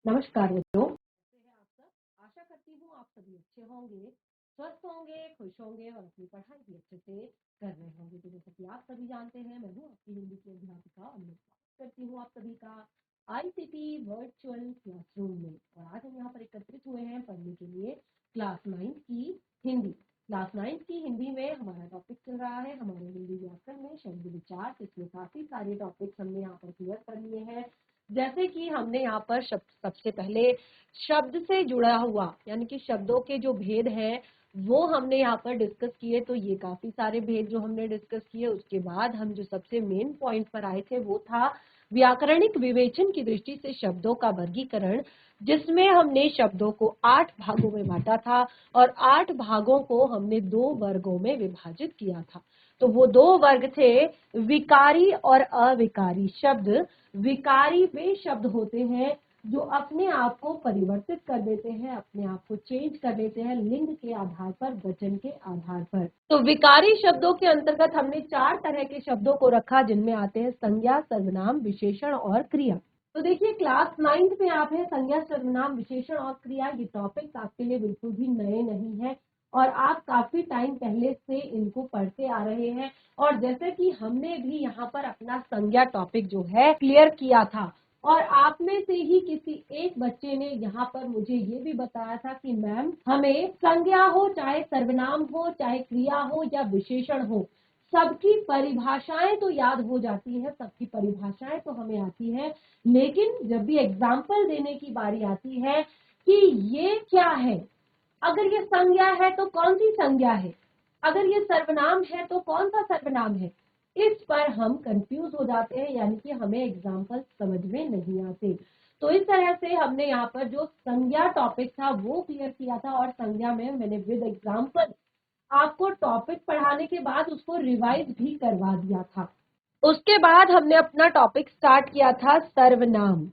नमस्कार मित्रों, कैसे हैं आप सब। आशा करती हूँ आप सभी अच्छे होंगे, स्वस्थ होंगे, खुश होंगे और अपनी पढ़ाई भी अच्छे से कर रहे होंगे। तो जैसा कि आप सभी जानते हैं, मैं हूँ आपकी हिंदी की अध्यापिका अमृत। करती हूँ आप सभी का आईसीटी वर्चुअल क्लासरूम में। और आज हम यहाँ पर एकत्रित हुए हैं पढ़ने के लिए क्लास 9 की हिंदी। क्लास 9 की हिंदी में हमारा टॉपिक चल रहा है हमारे हिंदी व्याकरण में शब्द विचार। इसमें काफी सारे टॉपिक्स हमने यहाँ पर क्लियर कर लिए हैं। जैसे कि हमने यहाँ पर सबसे पहले शब्द से जुड़ा हुआ यानी कि शब्दों के जो भेद हैं वो हमने यहाँ पर डिस्कस किए। तो ये काफी सारे भेद जो हमने डिस्कस किए, उसके बाद हम जो सबसे मेन पॉइंट पर आए थे वो था व्याकरणिक विवेचन की दृष्टि से शब्दों का वर्गीकरण, जिसमें हमने शब्दों को 8 भागों में बांटा था और 8 भागों को हमने 2 वर्गों में विभाजित किया था। तो वो 2 वर्ग थे विकारी और अविकारी शब्द। विकारी वे शब्द होते हैं जो अपने आप को परिवर्तित कर देते हैं, अपने आप को चेंज कर देते हैं लिंग के आधार पर, वचन के आधार पर। तो विकारी शब्दों के अंतर्गत हमने 4 तरह के शब्दों को रखा, जिनमें आते हैं संज्ञा, सर्वनाम, विशेषण और क्रिया। तो देखिए क्लास 9th में आप हैं, संज्ञा, सर्वनाम, विशेषण और क्रिया। ये टॉपिक्स आपके लिए बिल्कुल भी नए नहीं है और आप काफी टाइम पहले से इनको पढ़ते आ रहे हैं। और जैसे कि हमने भी यहाँ पर अपना संज्ञा टॉपिक जो है क्लियर किया था, और आप में से ही किसी एक बच्चे ने यहाँ पर मुझे ये भी बताया था कि मैम हमें संज्ञा हो, चाहे सर्वनाम हो, चाहे क्रिया हो या विशेषण हो, सबकी परिभाषाएं तो याद हो जाती है, सबकी परिभाषाएं तो हमें आती है, लेकिन जब भी एग्जाम्पल देने की बारी आती है कि ये क्या है, अगर ये संज्ञा है तो कौन सी संज्ञा है, अगर ये सर्वनाम है तो कौन सा सर्वनाम है, इस पर हम कंफ्यूज हो जाते हैं, यानी कि हमें एग्जाम्पल समझ में नहीं आते। तो इस तरह से हमने यहाँ पर जो संज्ञा टॉपिक था वो क्लियर किया था, और संज्ञा में मैंने विद एग्जाम्पल आपको टॉपिक पढ़ाने के बाद उसको रिवाइज भी करवा दिया था। उसके बाद हमने अपना टॉपिक स्टार्ट किया था सर्वनाम।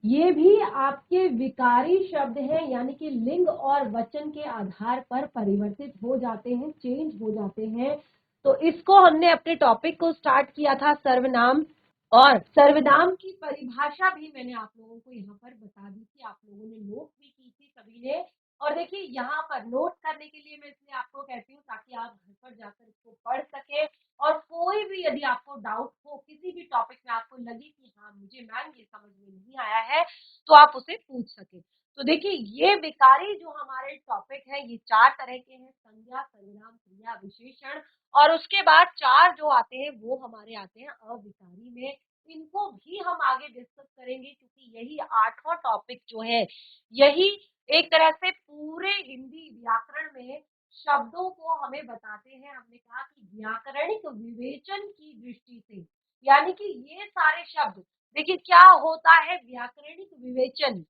ये भी आपके विकारी शब्द हैं, यानी कि लिंग और वचन के आधार पर परिवर्तित हो जाते हैं, चेंज हो जाते हैं। तो इसको हमने अपने टॉपिक को स्टार्ट किया था सर्वनाम। और सर्वनाम की परिभाषा भी मैंने आप लोगों को यहाँ पर बता दी थी, आप लोगों ने नोट भी की थी सभी ने। और देखिए यहाँ पर नोट करने के लिए मैं इसलिए आपको कहती हूँ ताकि आप घर पर जाकर इसको पढ़ सके, और कोई भी यदि आपको डाउट हो किसी भी टॉपिक में, आपको लगे कि हाँ मुझे मैम ये समझ में नहीं आया है, तो आप उसे पूछ सके। तो देखिए ये विकारी जो हमारे टॉपिक है ये 4 तरह के हैं, संज्ञा, सर्वनाम, क्रिया, विशेषण। और उसके बाद 4 जो आते हैं वो हमारे आते हैं अविकारी में। इनको भी हम आगे डिस्कस करेंगे, क्योंकि यही 8वां टॉपिक जो है, यही एक तरह से पूरे हिंदी व्याकरण में शब्दों को हमें बताते हैं। हमने कहा कि व्याकरणिक विवेचन की दृष्टि से, यानी कि ये सारे शब्द, देखिए क्या होता है व्याकरणिक विवेचन,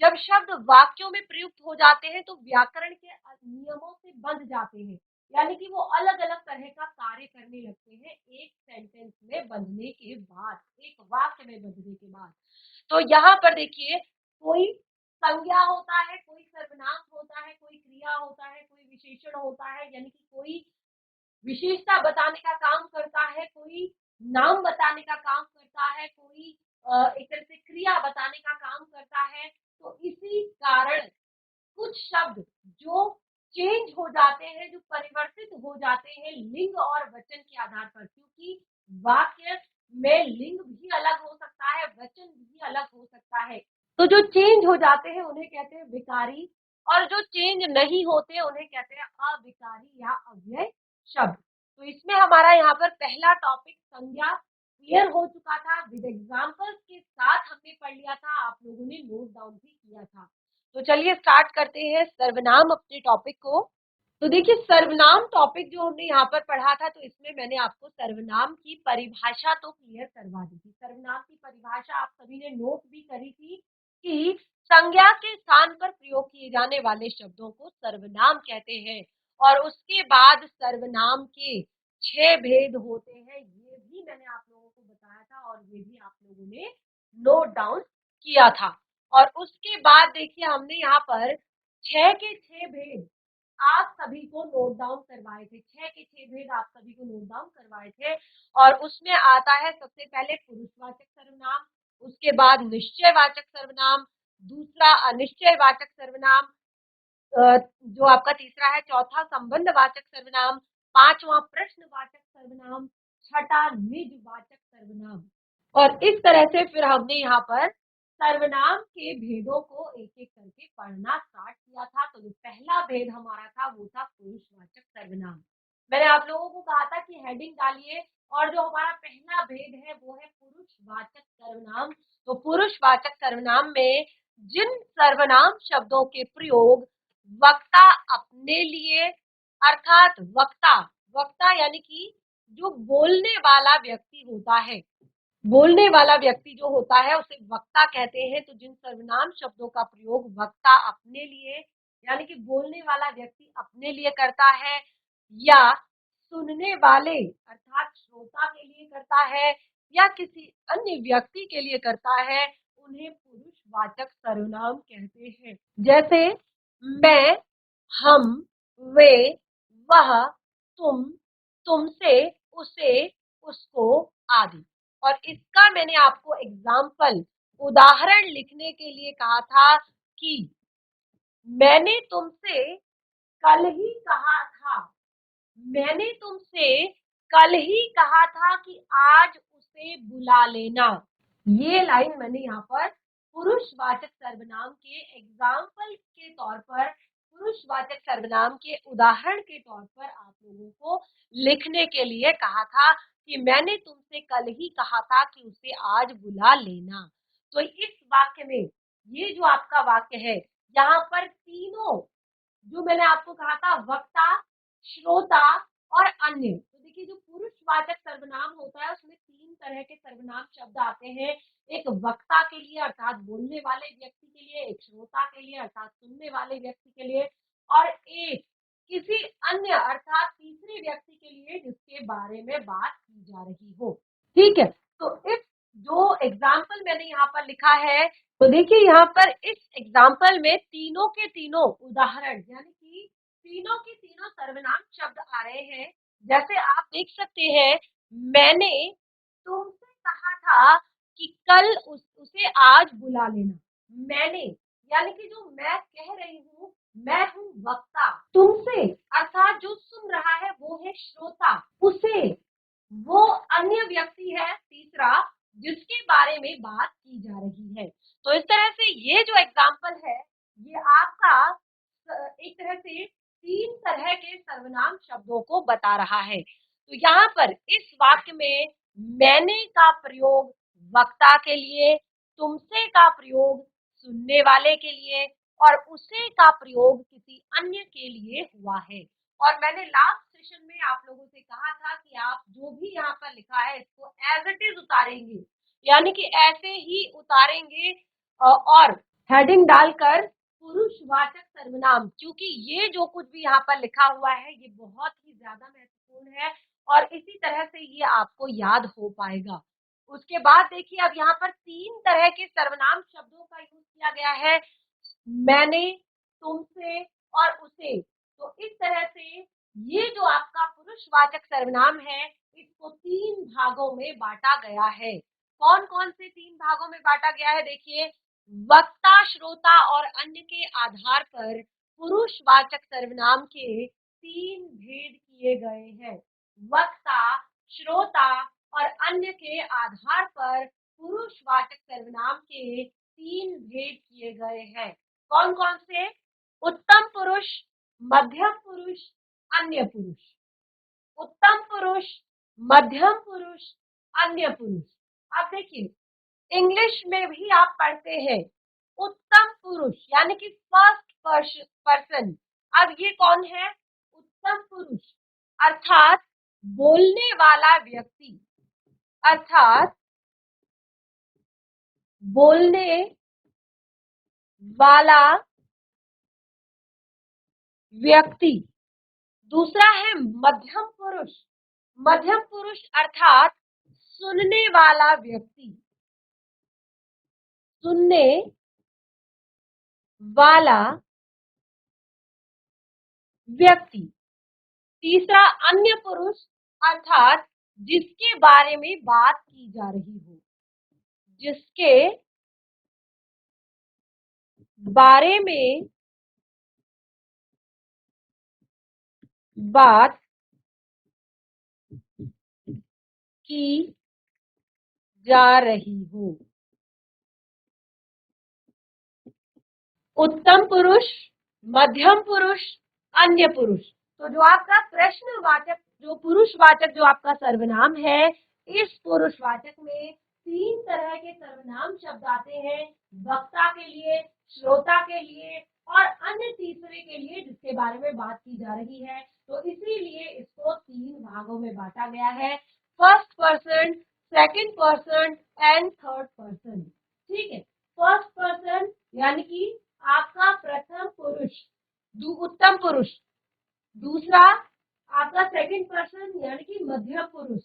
जब शब्द वाक्यों में प्रयुक्त हो जाते हैं तो व्याकरण के नियमों से बंध जाते हैं, यानी कि वो अलग अलग तरह का कार्य करने लगते हैं एक सेंटेंस में बंधने के बाद, एक वाक्य में बंधने के बाद। तो यहाँ पर देखिए कोई संज्ञा होता है, कोई सर्वनाम होता है, कोई क्रिया होता है, कोई विशेषण होता है, यानी कि कोई विशेषता बताने का काम करता है, कोई नाम बताने का काम करता है, कोई एक तरह से क्रिया बताने का काम करता है। तो इसी कारण कुछ शब्द जो चेंज हो जाते हैं, जो परिवर्तित हो जाते हैं लिंग और वचन के आधार पर, क्योंकि वाक्य में लिंग भी अलग हो सकता है, वचन भी अलग हो सकता है। तो जो चेंज हो जाते हैं उन्हें कहते हैं विकारी, और जो चेंज नहीं होते उन्हें कहते हैं अविकारी या अव्यय शब्द। तो इसमें हमारा यहाँ पर पहला टॉपिक संज्ञा क्लियर हो चुका था, विद एग्जाम्पल्स के साथ हमने पढ़ लिया था, आप लोगों ने नोट डाउन भी किया था। तो चलिए स्टार्ट करते हैं सर्वनाम अपने टॉपिक को। तो देखिए सर्वनाम टॉपिक जो हमने यहाँ पर पढ़ा था, तो इसमें मैंने आपको सर्वनाम की परिभाषा तो क्लियर करवा दी थी। सर्वनाम की परिभाषा आप सभी ने नोट भी करी थी कि संज्ञा के स्थान पर प्रयोग किए जाने वाले शब्दों को सर्वनाम कहते हैं। और उसके बाद सर्वनाम के 6 भेद होते हैं, ये भी मैंने आप लोगों को बताया था और ये भी आप लोगों ने नोट डाउन किया था। और उसके बाद देखिए हमने यहाँ पर 6 के 6 भेद आप सभी को नोट डाउन करवाए थे, 6 के 6 भेद आप सभी को नोट डाउन करवाए थे। और उसमें आता है सबसे पहले पुरुषवाचक सर्वनाम, उसके बाद निश्चयवाचक सर्वनाम, दूसरा अनिश्चयवाचक सर्वनाम, जो आपका तीसरा है, चौथा संबंधवाचक सर्वनाम, पांचवा प्रश्नवाचक सर्वनाम, छठा निजवाचक सर्वनाम। और इस तरह से फिर हमने यहाँ पर सर्वनाम के भेदों को एक एक करके पढ़ना स्टार्ट किया था। तो जो पहला भेद हमारा था वो था पुरुषवाचक सर्वनाम। मैंने आप लोगों को कहा था कि हेडिंग डालिए, और जो हमारा पहला भेद है वो है पुरुषवाचक सर्वनाम। तो पुरुषवाचक सर्वनाम में जिन सर्वनाम शब्दों के प्रयोग वक्ता अपने लिए, अर्थात वक्ता, वक्ता यानी कि जो बोलने वाला व्यक्ति होता है, बोलने वाला व्यक्ति जो होता है उसे वक्ता कहते हैं। तो जिन सर्वनाम शब्दों का प्रयोग वक्ता अपने लिए यानी कि बोलने वाला व्यक्ति अपने लिए करता है, या सुनने वाले अर्थात श्रोता के लिए करता है, या किसी अन्य व्यक्ति के लिए करता है, उन्हें पुरुषवाचक सर्वनाम कहते हैं। जैसे मैं, हम, वे, वह, तुम, तुमसे, उसे, उसको आदि। और इसका मैंने आपको एग्जाम्पल, उदाहरण लिखने के लिए कहा था कि मैंने तुमसे कल ही कहा था, मैंने तुमसे कल ही कहा था कि आज उसे बुला लेना। ये लाइन मैंने यहाँ पर पुरुषवाचक सर्वनाम के एग्जाम्पल के तौर पर, पुरुषवाचक सर्वनाम के उदाहरण के तौर पर आप लोगों को लिखने के लिए कहा था कि मैंने तुमसे कल ही कहा था कि उसे आज बुला लेना। तो इस वाक्य में, ये जो आपका वाक्य है, यहाँ पर तीनों जो मैंने आपको कहा था, वक्ता, श्रोता और अन्य। तो देखिए जो पुरुषवाचक सर्वनाम होता है उसमें तीन तरह के सर्वनाम शब्द आते हैं। एक वक्ता के लिए अर्थात बोलने वाले व्यक्ति के लिए, एक श्रोता के लिए अर्थात सुनने वाले व्यक्ति के लिए, और एक किसी अन्य अर्थात तीसरे व्यक्ति के लिए जिसके बारे में बात की जा रही हो। ठीक है, तो इस जो एग्जाम्पल मैंने यहाँ पर लिखा है, तो देखिए यहाँ पर इस एग्जाम्पल में तीनों के तीनों उदाहरण यानी कि तीनों के तीनों सर्वनाम शब्द आ रहे हैं। जैसे आप देख सकते हैं, मैंने तुमसे कहा था कि कल उसे आज बुला लेना। मैंने यानी कि जो मैं कह रही हूँ, मैं हूँ वक्ता। तुमसे अर्थात जो सुन रहा है वो है श्रोता। उसे वो अन्य व्यक्ति है तीसरा जिसके बारे में बात की जा रही है। तो इस तरह से ये जो एग्जाम्पल है ये आपका एक तरह से तीन तरह के सर्वनाम शब्दों को बता रहा है। तो यहाँ पर इस वाक्य में मैंने का प्रयोग वक्ता के लिए, तुमसे का प्रयोग सुनने वाले के लिए, और उसे का प्रयोग किसी अन्य के लिए हुआ है। और मैंने लास्ट सेशन में आप लोगों से कहा था कि आप जो भी यहाँ पर लिखा है इसको एज इट इज उतारेंगे, यानी कि ऐसे ही उतारेंगे और हेडिंग डालकर पुरुषवाचक सर्वनाम, क्योंकि ये जो कुछ भी यहाँ पर लिखा हुआ है ये बहुत ही ज्यादा महत्वपूर्ण है और इसी तरह से ये आपको याद हो पाएगा। उसके बाद देखिए अब यहाँ पर तीन तरह के सर्वनाम शब्दों का यूज किया गया है, मैंने, तुमसे और उसे। तो इस तरह से ये जो आपका पुरुषवाचक सर्वनाम है इसको तीन भागों में बांटा गया है। कौन कौन से तीन भागों में बांटा गया है? देखिए, वक्ता, श्रोता और अन्य के आधार पर पुरुषवाचक सर्वनाम के तीन भेद किए गए हैं। वक्ता, श्रोता और अन्य के आधार पर पुरुषवाचक सर्वनाम के तीन भेद किए गए हैं। कौन कौन से? उत्तम पुरुष, मध्यम पुरुष, अन्य पुरुष। उत्तम पुरुष, मध्यम पुरुष, अन्य पुरुष। अब देखिए इंग्लिश में भी आप पढ़ते हैं उत्तम पुरुष यानी कि फर्स्ट पर्सन। अब ये कौन है? उत्तम पुरुष अर्थात बोलने वाला व्यक्ति, अर्थात बोलने वाला व्यक्ति। दूसरा है मध्यम पुरुष, मध्यम पुरुष अर्थात सुनने वाला व्यक्ति, सुनने वाला व्यक्ति। तीसरा अन्य पुरुष अर्थात जिसके बारे में बात की जा रही हो, जिसके बारे में बात की जा रही हो। उत्तम पुरुष, मध्यम पुरुष, अन्य पुरुष। तो जो आपका प्रश्नवाचक, जो पुरुषवाचक जो आपका सर्वनाम है, इस पुरुषवाचक में 3 तरह के सर्वनाम शब्द आते हैं, वक्ता के लिए, श्रोता के लिए और अन्य तीसरे के लिए जिसके बारे में बात की जा रही है। तो इसीलिए इसको 3 भागों में बांटा गया है, first person, second person and third person. ठीक है, फर्स्ट पर्सन यानी कि आपका प्रथम पुरुष, उत्तम पुरुष। दूसरा आपका सेकंड पर्सन यानी कि मध्यम पुरुष।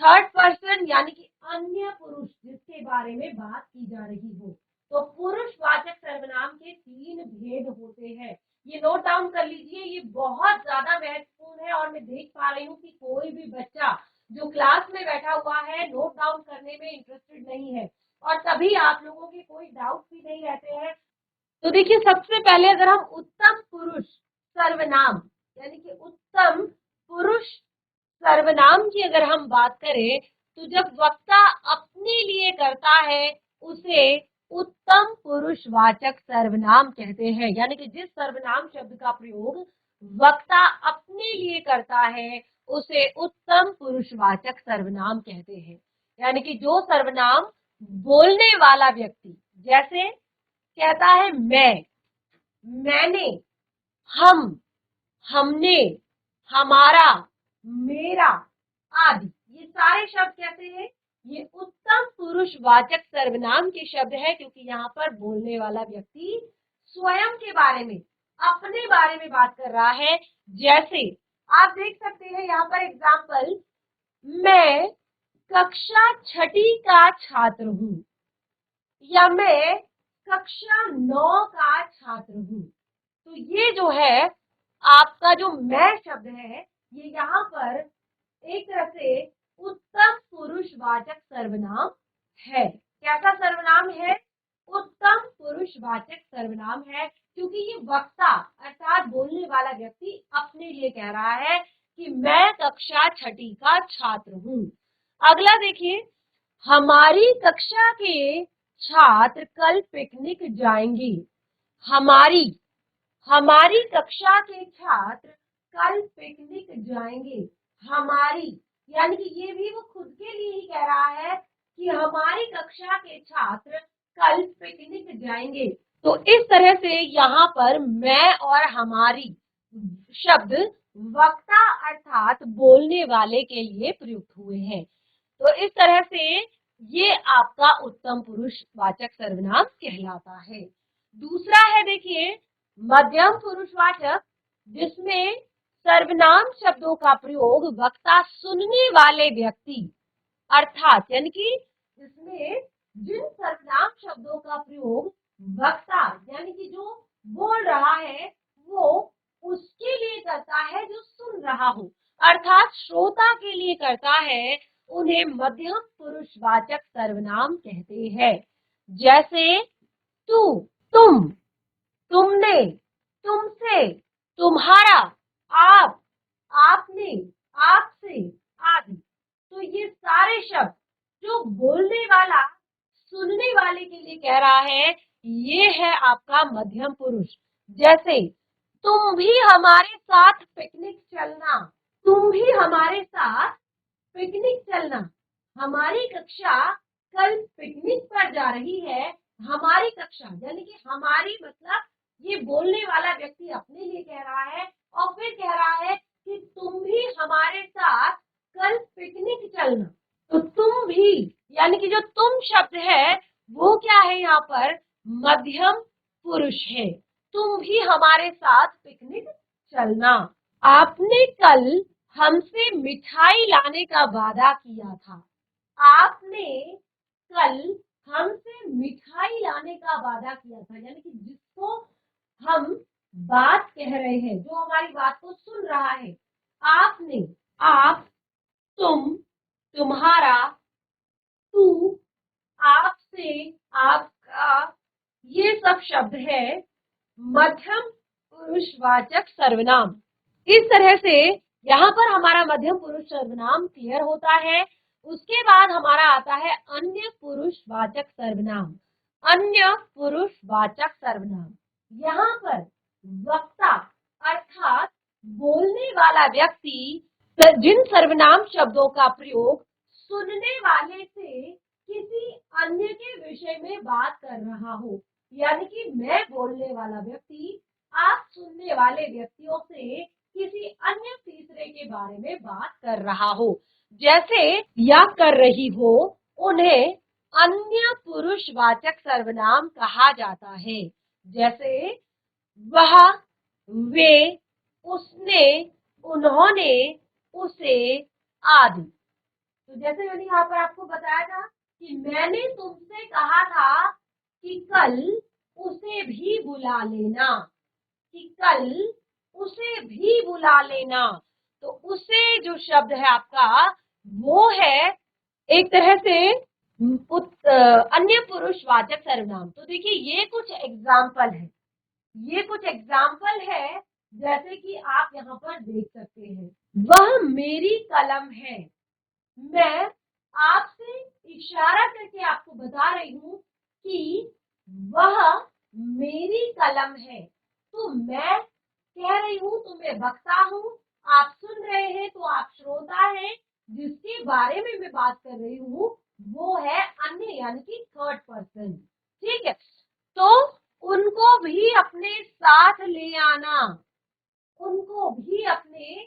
थर्ड पर्सन यानी कि अन्य पुरुष जिसके बारे में बात की जा रही हो। तो पुरुषवाचक सर्वनाम के 3 भेद होते हैं, ये नोट डाउन कर लीजिए, ये बहुत ज्यादा महत्वपूर्ण है। और मैं देख पा रही हूँ कि कोई भी बच्चा जो क्लास में बैठा हुआ है नोट डाउन करने में इंटरेस्टेड नहीं है, और तभी आप लोगों के कोई डाउट भी नहीं रहते हैं। तो देखिए, सबसे पहले अगर हम उत्तम पुरुष सर्वनाम यानी कि उत्तम पुरुष सर्वनाम की अगर हम बात करें, तो जब वक्ता अपने लिए करता है उसे उत्तम पुरुषवाचक सर्वनाम कहते हैं। यानी कि जिस सर्वनाम शब्द का प्रयोग वक्ता अपने लिए करता है उसे उत्तम पुरुषवाचक सर्वनाम कहते हैं। यानी कि जो सर्वनाम बोलने वाला व्यक्ति जैसे कहता है मैं, मैंने, हम, हमने, हमारा, मेरा आदि, ये सारे शब्द कैसे हैं? ये उत्तम पुरुषवाचक सर्वनाम के शब्द है, क्योंकि यहाँ पर बोलने वाला व्यक्ति स्वयं के बारे में, अपने बारे में बात कर रहा है। जैसे आप देख सकते हैं यहाँ पर एग्जाम्पल, मैं कक्षा 6ठी का छात्र हूँ, या मैं कक्षा 9 का छात्र हूँ। तो ये जो है आपका जो मैं शब्द है, ये यहाँ पर एक तरह से उत्तम पुरुषवाचक सर्वनाम है। कैसा सर्वनाम है? उत्तम पुरुषवाचक सर्वनाम है, क्योंकि ये वक्ता अर्थात बोलने वाला व्यक्ति अपने लिए कह रहा है कि मैं कक्षा 6ठी का छात्र हूँ। अगला देखिए, हमारी कक्षा के छात्र कल पिकनिक जाएंगे। हमारी, हमारी कक्षा के छात्र कल पिकनिक जाएंगे। हमारी यानी कि ये भी वो खुद के लिए ही कह रहा है कि हमारी कक्षा के छात्र कल पिकनिक जाएंगे। तो इस तरह से यहाँ पर मैं और हमारी शब्द वक्ता अर्थात बोलने वाले के लिए प्रयुक्त हुए हैं। तो इस तरह से ये आपका उत्तम पुरुषवाचक सर्वनाम कहलाता है। दूसरा है देखिए मध्यम पुरुषवाचक, जिसमें सर्वनाम शब्दों का प्रयोग वक्ता सुनने वाले व्यक्ति अर्थात यानी कि इसमें जिन सर्वनाम शब्दों का प्रयोग वक्ता यानी कि जो बोल रहा है वो उसके लिए करता है जो सुन रहा हो, अर्थात श्रोता के लिए करता है, उन्हें मध्यम पुरुषवाचक सर्वनाम कहते हैं। जैसे तू, तुम, तुमने, तुमसे, तुम्हारा, आप, आपने, आपसे आदि। तो ये सारे शब्द जो बोलने वाला सुनने वाले के लिए कह रहा है, ये है आपका मध्यम पुरुष। जैसे तुम भी हमारे साथ पिकनिक चलना, तुम भी हमारे साथ पिकनिक चलना। हमारी कक्षा कल पिकनिक पर जा रही है। हमारी कक्षा यानी कि हमारी मतलब ये बोलने वाला व्यक्ति अपने लिए कह रहा है, और फिर कह रहा है कि तुम भी हमारे साथ कल पिकनिक चलना। तो तुम भी यानी कि जो तुम शब्द है वो क्या है? यहाँ पर मध्यम पुरुष है। तुम भी हमारे साथ पिकनिक चलना। आपने कल हमसे मिठाई लाने का वादा किया था। आपने कल हमसे मिठाई लाने का वादा किया था, यानी कि जिसको हम बात कह रहे हैं, जो हमारी बात को सुन रहा है। आपने, आप, तुम, तुम्हारा, तू, आपसे, आपका, ये सब शब्द है मध्यम पुरुषवाचक सर्वनाम। इस तरह से यहाँ पर हमारा मध्यम पुरुष सर्वनाम क्लियर होता है। उसके बाद हमारा आता है अन्य पुरुषवाचक सर्वनाम। अन्य पुरुषवाचक सर्वनाम, यहाँ पर वक्ता अर्थात बोलने वाला व्यक्ति जिन सर्वनाम शब्दों का प्रयोग सुनने वाले से किसी अन्य के विषय में बात कर रहा हो, यानी कि मैं बोलने वाला व्यक्ति आप सुनने वाले व्यक्तियों से किसी अन्य तीसरे के बारे में बात कर रहा हो, जैसे या कर रही हो, उन्हें अन्य पुरुषवाचक सर्वनाम कहा जाता है। जैसे वह, वे, उसने, उन्होंने, उसे आदि। तो जैसे मैंने यहाँ पर आपको बताया था कि मैंने तुमसे कहा था कि कल उसे भी बुला लेना, कि कल उसे भी बुला लेना। तो उसे जो शब्द है आपका वो है एक तरह से अन्य पुरुषवाचक सर्वनाम। तो देखिए ये कुछ एग्जाम्पल है, ये कुछ एग्जाम्पल है, जैसे कि आप यहाँ पर देख सकते हैं। वह मेरी कलम है। मैं आपसे इशारा करके आपको बता रही हूँ कि वह मेरी कलम है। तो मैं कह रही हूँ तो मैं वक्ता हूँ, आप सुन रहे हैं तो आप श्रोता हैं। जिसके बारे में मैं बात कर रही हूँ वो है अन्य, यानी कि थर्ड पर्सन। ठीक है, तो उनको भी अपने साथ ले आना, उनको भी अपने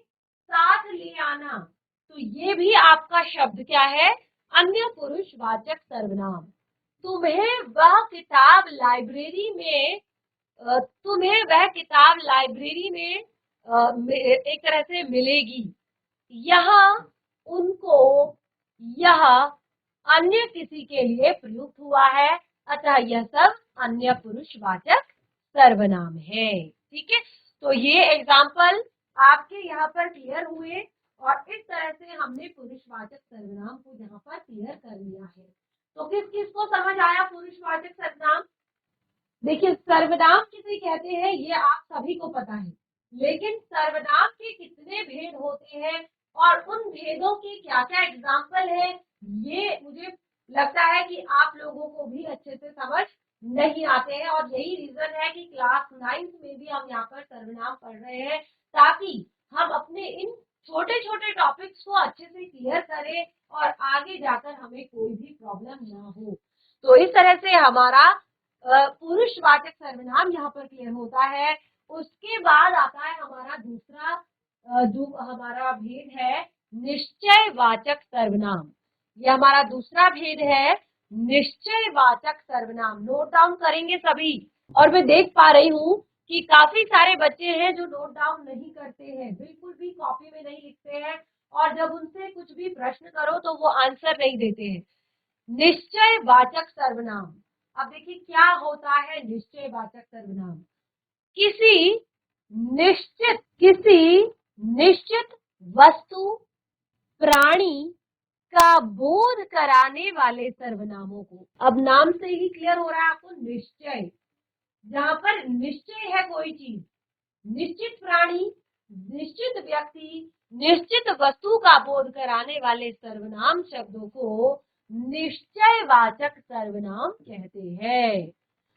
साथ ले आना। तो ये भी आपका शब्द क्या है, अन्य पुरुषवाचक सर्वनाम। तुम्हें वह किताब लाइब्रेरी में तुम्हें वह किताब लाइब्रेरी में एक तरह से मिलेगी। यहाँ उनको, यह अन्य किसी के लिए प्रयुक्त हुआ है, अतः यह सब अन्य पुरुषवाचक सर्वनाम है। ठीक है, तो ये एग्जाम्पल आपके यहाँ पर क्लियर हुए और इस तरह से हमने पुरुषवाचक सर्वनाम को यहाँ पर क्लियर कर लिया है। तो किस किस को समझ आया पुरुषवाचक सर्वनाम? देखिए सर्वनाम किसे कहते हैं ये आप सभी को पता है, लेकिन सर्वनाम के कितने भेद होते हैं और उन भेदों के क्या क्या एग्जाम्पल है, ये मुझे लगता है कि आप लोगों को भी अच्छे से समझ नहीं आते हैं। और यही रीजन है कि क्लास 9th में भी हम यहाँ पर सर्वनाम पढ़ रहे हैं, ताकि हम अपने इन छोटे छोटे टॉपिक्स को अच्छे से क्लियर करें और आगे जाकर हमें कोई भी प्रॉब्लम ना हो। तो इस तरह से हमारा पुरुषवाचक सर्वनाम यहाँ पर क्लियर होता है। उसके बाद आता है हमारा दूसरा जो हमारा भेद है निश्चयवाचक सर्वनाम। ये हमारा दूसरा भेद है निश्चयवाचक सर्वनाम। नोट डाउन करेंगे सभी। और मैं देख पा रही हूँ कि काफी सारे बच्चे हैं जो नोट डाउन नहीं करते हैं, बिल्कुल भी कॉपी में नहीं लिखते हैं, और जब उनसे कुछ भी प्रश्न करो तो वो आंसर नहीं देते हैं। निश्चयवाचक सर्वनाम, अब देखिए क्या होता है निश्चयवाचक सर्वनाम। किसी निश्चित वस्तु, प्राणी का बोध कराने वाले सर्वनामों को, अब नाम से ही क्लियर हो रहा है आपको निश्चय, जहां पर निश्चय है कोई चीज, निश्चित प्राणी, निश्चित व्यक्ति, निश्चित वस्तु का बोध कराने वाले सर्वनाम शब्दों को निश्चयवाचक सर्वनाम कहते हैं।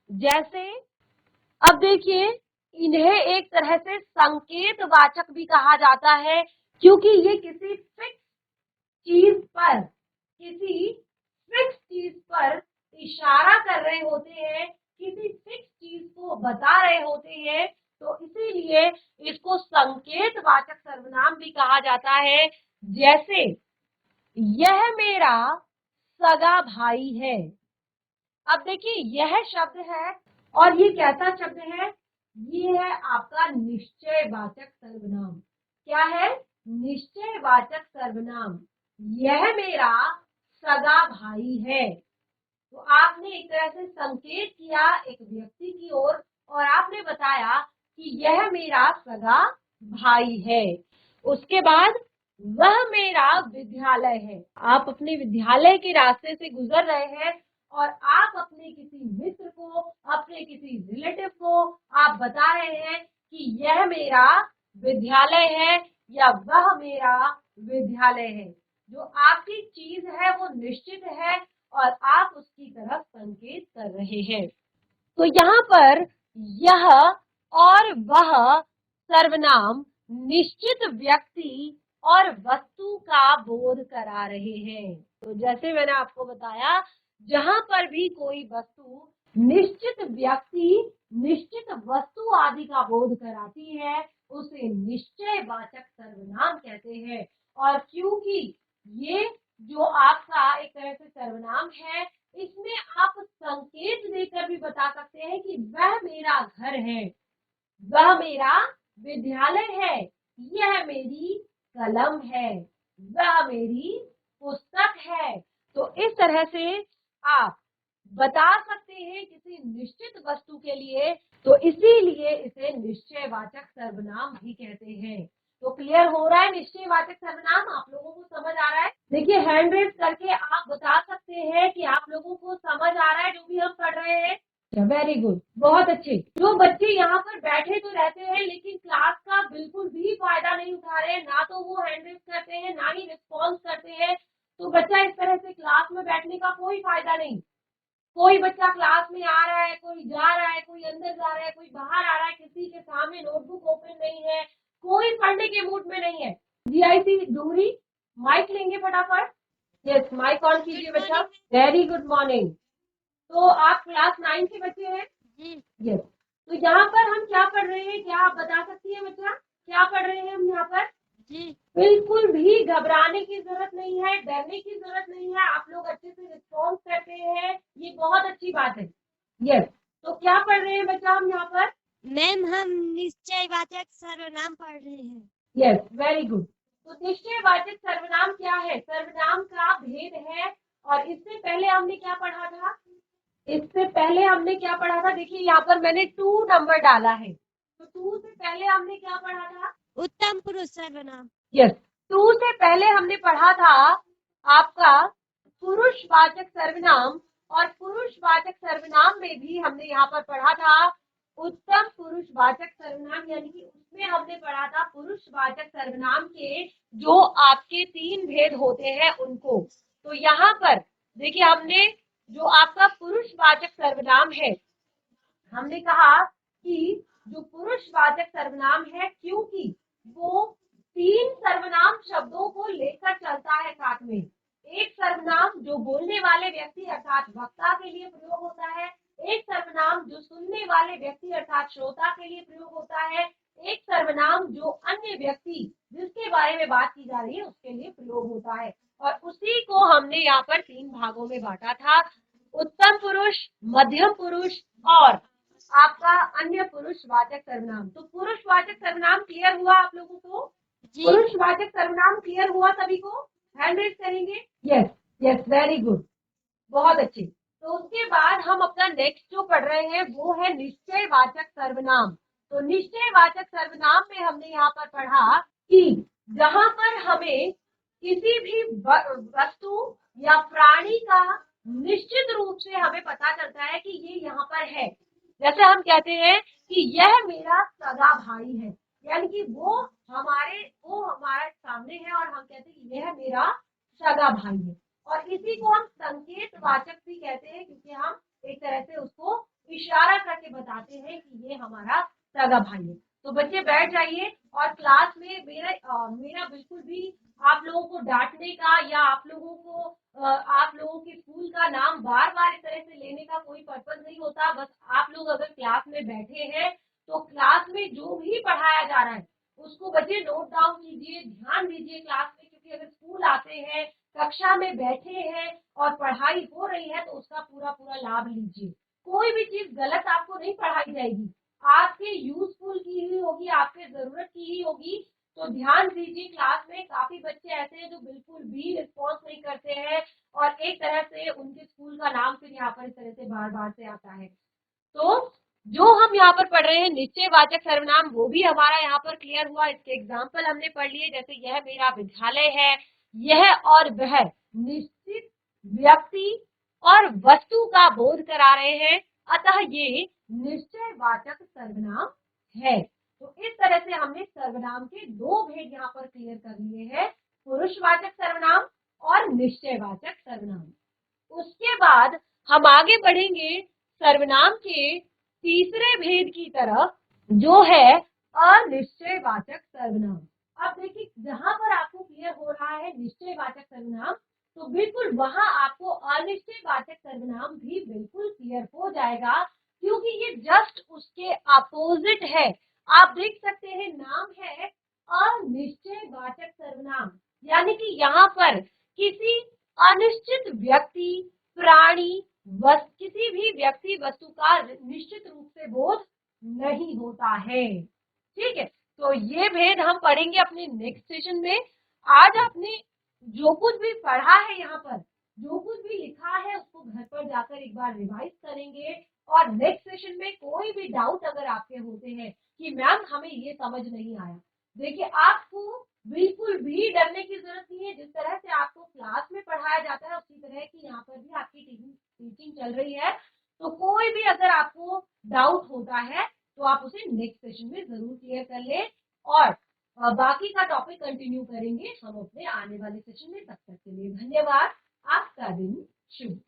जैसे अब देखिए इन्हें एक तरह से संकेतवाचक भी कहा जाता है, क्योंकि ये किसी फिक्स चीज पर इशारा कर रहे होते हैं, किसी फिक्स चीज को बता रहे होते हैं, तो इसीलिए इसको संकेतवाचक सर्वनाम भी कहा जाता है। जैसे यह मेरा सगा भाई है। अब देखिए यह शब्द है और ये कैसा शब्द है, ये है आपका निश्चयवाचक सर्वनाम। क्या है, निश्चयवाचक सर्वनाम। यह मेरा सगा भाई है। तो आपने एक तरह से संकेत किया एक व्यक्ति की ओर और आपने बताया कि यह मेरा सगा भाई है। उसके बाद वह मेरा विद्यालय है। आप अपने विद्यालय के रास्ते से गुजर रहे हैं और आप अपने किसी मित्र को, अपने अपने किसी रिलेटिव को आप बता रहे हैं कि यह मेरा विद्यालय है या वह मेरा विद्यालय है। जो आपकी चीज है वो निश्चित है और आप उसकी तरफ संकेत कर रहे हैं। तो यहाँ पर यह और वह सर्वनाम निश्चित व्यक्ति और वस्तु का बोध करा रहे हैं। तो जैसे मैंने आपको बताया, जहां पर भी कोई वस्तु निश्चित व्यक्ति, निश्चित वस्तु आदि का बोध कराती है उसे निश्चयवाचक सर्वनाम कहते हैं। और क्योंकि ये जो आपका एक तरह से सर्वनाम है, इसमें आप संकेत देकर भी बता सकते हैं कि वह मेरा घर है, वह मेरा विद्यालय है, यह मेरी कलम है, वह मेरी पुस्तक है। तो इस तरह से आप बता सकते हैं किसी निश्चित वस्तु के लिए, तो इसीलिए इसे निश्चयवाचक सर्वनाम भी कहते हैं। तो क्लियर हो रहा है निश्चयवाचक सर्वनाम? आप लोगों को समझ आ रहा है? देखिए, हैंड रेज करके आप बता सकते हैं कि आप लोगों को समझ आ रहा है जो भी हम पढ़ रहे हैं। वेरी गुड, बहुत अच्छे। जो बच्चे यहाँ पर बैठे तो रहते हैं लेकिन क्लास का बिल्कुल भी फायदा नहीं उठा रहे हैं, ना तो वो हैंड रेज करते हैं ना ही रिस्पॉन्स करते हैं, तो बच्चा इस तरह से क्लास में बैठने का कोई फायदा नहीं। कोई बच्चा क्लास में आ रहा है, कोई जा रहा है, कोई अंदर जा रहा है, कोई बाहर आ रहा है, किसी के सामने नोटबुक ओपन नहीं है, कोई पढ़ने के मूड में नहीं है। जीआईसी डूरी, माइक लेंगे फटाफट। यस, माइक ऑन कीजिए बच्चा। Very good morning. तो आप क्लास 9 के बच्चे हैं? यस। तो यहाँ पर हम क्या पढ़ रहे हैं, क्या आप बता सकती है बच्चा? क्या पढ़ रहे हैं हम यहाँ पर? बिल्कुल भी घबराने की जरूरत नहीं है, डरने की जरूरत नहीं है। आप लोग अच्छे से रिस्पॉन्स करते हैं, ये बहुत अच्छी बात है। यस। तो क्या पढ़ रहे हैं बच्चा हम यहाँ पर? मैम, हम निश्चयवाचक सर्वनाम पढ़ रहे हैं। Yes, very good. तो निश्चयवाचक सर्वनाम क्या है? सर्वनाम का भेद है। और इससे पहले हमने क्या पढ़ा था? इससे पहले हमने क्या पढ़ा था? देखिए, यहाँ पर मैंने 2 नंबर डाला है। तो 2 से पहले हमने क्या पढ़ा था? उत्तम पुरुष सर्वनाम। यस, 2 से पहले हमने पढ़ा था आपका पुरुषवाचक सर्वनाम, और पुरुषवाचक सर्वनाम में भी हमने यहाँ पर पढ़ा था उत्तम पुरुषवाचक सर्वनाम, यानी कि उसमें हमने पढ़ा था पुरुषवाचक सर्वनाम के जो आपके 3 भेद होते हैं उनको। तो यहाँ पर देखिए, हमने जो आपका पुरुषवाचक सर्वनाम है, हमने कहा कि जो पुरुषवाचक सर्वनाम है, क्योंकि वो 3 सर्वनाम शब्दों को लेकर चलता है साथ में। एक सर्वनाम जो बोलने वाले व्यक्ति अर्थात वक्ता के लिए प्रयोग होता है, एक सर्वनाम जो सुनने वाले व्यक्ति अर्थात श्रोता के लिए प्रयोग होता है, एक सर्वनाम जो अन्य व्यक्ति जिसके बारे में बात की जा रही है उसके लिए प्रयोग होता है। और उसी को हमने यहाँ पर 3 भागों में बांटा था, उत्तम पुरुष, मध्यम पुरुष और आपका अन्य पुरुषवाचक सर्वनाम। तो पुरुषवाचक सर्वनाम क्लियर हुआ आप लोगों को? पुरुषवाचक सर्वनाम क्लियर हुआ सभी को? हैंड रेज करेंगे। यस यस, वेरी गुड, बहुत अच्छे। तो उसके बाद हम अपना नेक्स्ट जो पढ़ रहे हैं वो है निश्चयवाचक सर्वनाम। तो निश्चयवाचक सर्वनाम में हमने यहाँ पर पढ़ा कि जहां पर हमें किसी भी वस्तु या प्राणी का निश्चित रूप से हमें पता चलता है कि ये यहाँ पर है। जैसे हम कहते हैं कि यह मेरा सगा भाई है, यानी कि वो हमारे सामने है और हम कहते हैं कि यह मेरा सगा भाई है। और इसी को हम संकेतवाचक भी कहते हैं, क्योंकि हम एक तरह से उसको इशारा करके बताते हैं कि ये हमारा सगा भाई है। तो बच्चे बैठ जाइए, और क्लास में मेरा बिल्कुल भी आप लोगों को डांटने का या आप लोगों के स्कूल का नाम बार बार इस तरह से लेने का कोई पर्पज नहीं होता। बस आप लोग अगर क्लास में बैठे हैं तो क्लास में जो भी पढ़ाया जा रहा है उसको बच्चे नोट डाउन कीजिए, ध्यान दीजिए क्लास में, क्योंकि अगर स्कूल आते हैं, कक्षा में बैठे हैं और पढ़ाई हो रही है तो उसका पूरा पूरा लाभ लीजिए। कोई भी चीज गलत आपको नहीं पढ़ाई जाएगी, आपके यूजफुल की ही होगी, आपके जरूरत की ही होगी। तो ध्यान दीजिए, क्लास में काफी बच्चे ऐसे हैं जो बिल्कुल भी रिस्पॉन्स नहीं करते हैं और एक तरह से उनके स्कूल का नाम फिर यहाँ पर इस तरह से बार बार से आता है। तो जो हम यहाँ पर पढ़ रहे हैं निश्चयवाचक सर्वनाम, वो भी हमारा यहाँ पर क्लियर हुआ। इसके एग्जाम्पल हमने पढ़ लिए, जैसे यह मेरा विद्यालय है, यह और वह निश्चित व्यक्ति और वस्तु का बोध करा रहे हैं, अतः ये निश्चयवाचक सर्वनाम है। तो इस तरह से हमने सर्वनाम के दो भेद यहाँ पर क्लियर कर लिए हैं, पुरुषवाचक सर्वनाम और निश्चयवाचक सर्वनाम। उसके बाद हम आगे बढ़ेंगे सर्वनाम के तीसरे भेद की तरफ, जो है अनिश्चयवाचक सर्वनाम। अब देखिए, जहां पर आपको क्लियर हो रहा है निश्चयवाचक सर्वनाम, तो बिल्कुल वहां आपको अनिश्चयवाचक सर्वनाम भी बिल्कुल क्लियर हो जाएगा, क्योंकि ये जस्ट उसके अपोजिट है। आप देख सकते हैं, नाम है अनिश्चयवाचक सर्वनाम, यानी कि यहाँ पर किसी अनिश्चित व्यक्ति, प्राणी, किसी भी व्यक्ति वस्तु का निश्चित रूप से बोध नहीं होता है। ठीक है, तो ये भेद हम पढ़ेंगे अपने नेक्स्ट सेशन में। आज आपने जो कुछ भी पढ़ा है, यहाँ पर जो कुछ भी लिखा है, उसको घर पर जाकर एक बार रिवाइज करेंगे, और नेक्स्ट सेशन में कोई भी डाउट अगर आपके होते हैं कि मैम हमें ये समझ नहीं आया, देखिए आपको बिल्कुल भी डरने की जरूरत नहीं है। जिस तरह से आपको क्लास में पढ़ाया जाता है, उसी तरह की यहाँ पर भी आपकी टीचिंग चल रही है। तो कोई भी अगर आपको डाउट होता है तो आप उसे नेक्स्ट सेशन में जरूर क्लियर कर लें, और बाकी का टॉपिक कंटिन्यू करेंगे हम अपने आने वाले सेशन में। तब तक के लिए धन्यवाद। आपका दिन शुभ।